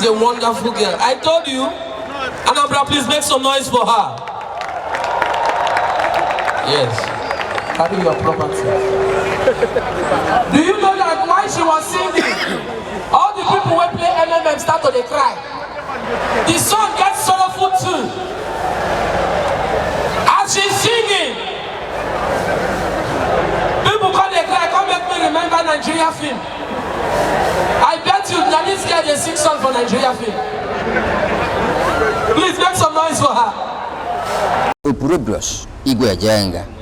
is a wonderful girl. I told you. Anambra, please make some noise for her. Yes. Carry your property. Do you know that while she was singing, all the people who play MMM start to cry? The song gets sorrowful too. As she's singing, people come they cry, come make me remember Nigeria film. I bet you Nani's girl they sing song for Nigeria film. Please make some noise for her. Upurubios Igwe Jenga